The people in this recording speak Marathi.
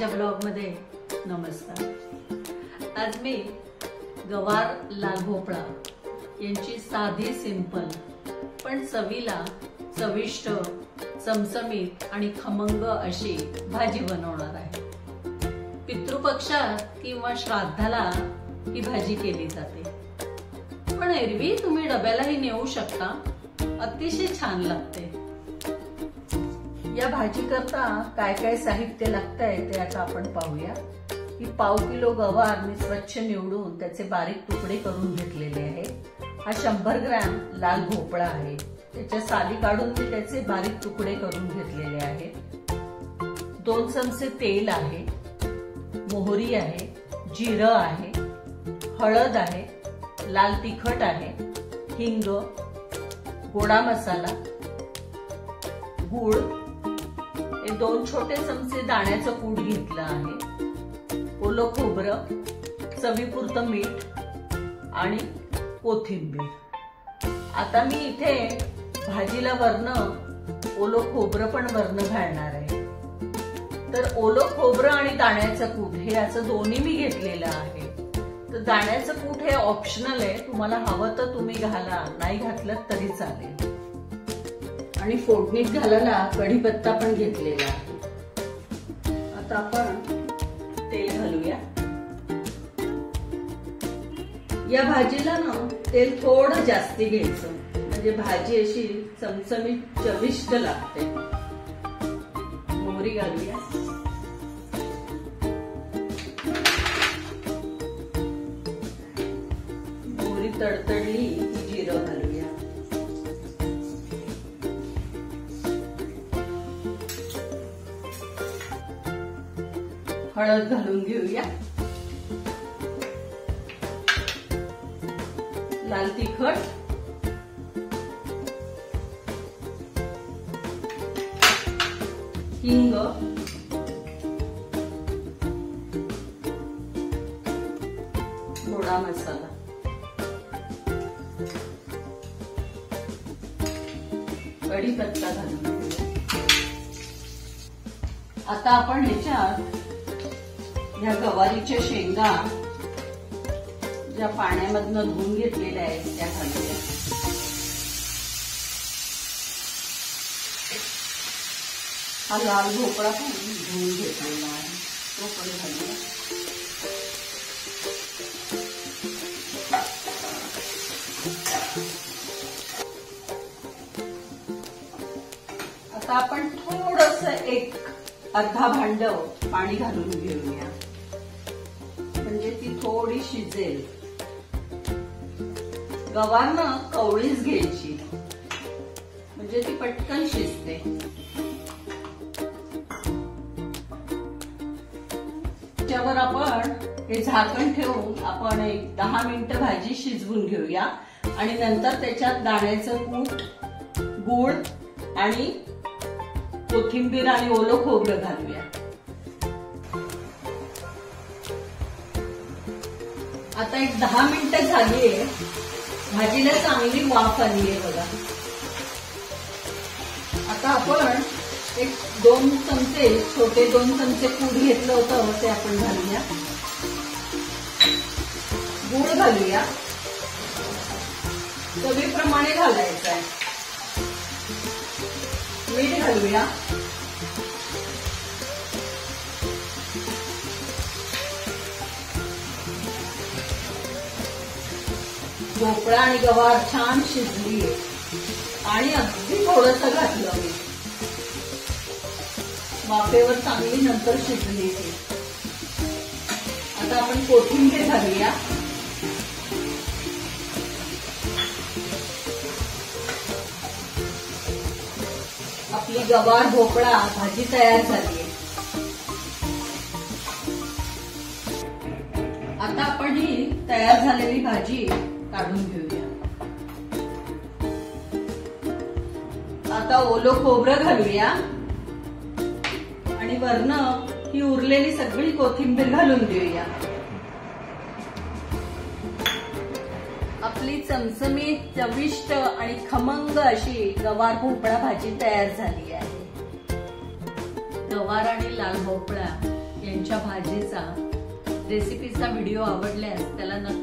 माझ्या ब्लॉग मध्ये नमस्कार। आज मी गवार लाल भोपळा यांची साधी सिंपल पण चवीला चविष्ट चमचमीत आणि खमंग अशी भाजी बनवणार आहे। पितृपक्षात किंवा श्राद्धाला ही भाजी केली जाते, पण एरवी तुम्ही डब्यालाही नेऊ शकता, अतिशय छान लागते। या भाजी करता काय काय साहित्य लागतंय ते आता आपण पाहूया। ही पाव किलो गवार मी स्वच्छ निवडून त्याचे बारीक तुकडे करून घेतलेले आहे। हा 100 ग्रॅम लाल भोपळा आहे, त्याच्या साली काढून मी त्याचे बारीक तुकडे करून घेतलेले आहेत। 2 चमचे तेल आहे, मोहरी आहे, जिरं आहे, हळद आहे, लाल तिखट आहे, हिंग, गोडा मसाला, गूळ, 2 छोटे चमचे दाण्याचं कूट घेतलं आहे, ओलं खोबरं, चवीपुरतं मीठ आणि कोथिंबीर। आता मी इथे भाजीला वरनं ओलं खोबरं पण वरनं घालणार आहे। तर ओलं खोबरं आणि दाण्याचं कूट हे असं दोन्ही मी घेतलेलं आहे। तर दाण्याचं कूट हे ऑप्शनल आहे, तुम्हाला हवं तर तुम्ही घाला, नाही घातलं तरी चालेल। आणि फोडणीत घालायला कढीपत्ता पण घेतलेला आहे। आता आपण तेल घालूया। या भाजीला ना तेल थोडं जास्ती घ्यायचं, म्हणजे भाजी अशी चमचमीत चविष्ट लागते। मोहरी घालूया, मोहरी तडतडली की जिरं घालूया, हळद घालून घेऊया, लाल तिखट, हिंग, गोडा मसाला, कढीपत्ता घालून घेऊया। आता आपण ह्याच्यात ह्या गवारीच्या शेंगा ज्या पाण्यामधनं धुवून घेतलेल्या आहेत त्या घालूया। हा लाल भोपळा पण धुवून घेतलेला आहे, तो पण घालूया। आता आपण थोडस अर्धा भांड पाणी घालून घेऊया, म्हणजे ती थोडी शिजेल। गवार ना कवळीच घ्यायची, म्हणजे ती पटकन शिजते। त्याच्यावर आपण हे झाकण ठेवून आपण 10 मिनिटं भाजी शिजवून घेऊया आणि नंतर त्याच्यात दाण्याचं कूट, गूळ आणि कोथिंबीर आणि ओलं खोबरं घालूया। आता 10 मिनिटं झालीये, भाजीला चांगली वाफ आलीये बघा। आता आपण 2 चमचे छोटे 2 चमचे कूट घेतलं होतं ते आपण घालूया, गूळ घालूया, चवीप्रमाणे घालायचं आहे, मीठ घालूया, भोपळा आणि गवार छान शिजलीये आणि अगदी थोडंसं घातलं मी, वाफेवर चांगली नंतर शिजली ती। आता आपण कोथिंबीर घालूया, आपली गवार भोपळा भाजी तयार झालीये। आता आपण ही तयार झालेली भाजी काढून घेऊया। आता ओलं खोबरं घालूया आणि वरनं ही उरलेली सगळी कोथिंबीर घालून देऊया। आपली चमचमीत चविष्ट आणि खमंग अशी गवार भोपळा भाजी तयार झाली आहे। गवार आणि लाल भोपळा यांच्या भाजीचा रेसिपीचा व्हिडिओ आवडल्यास त्याला नक्की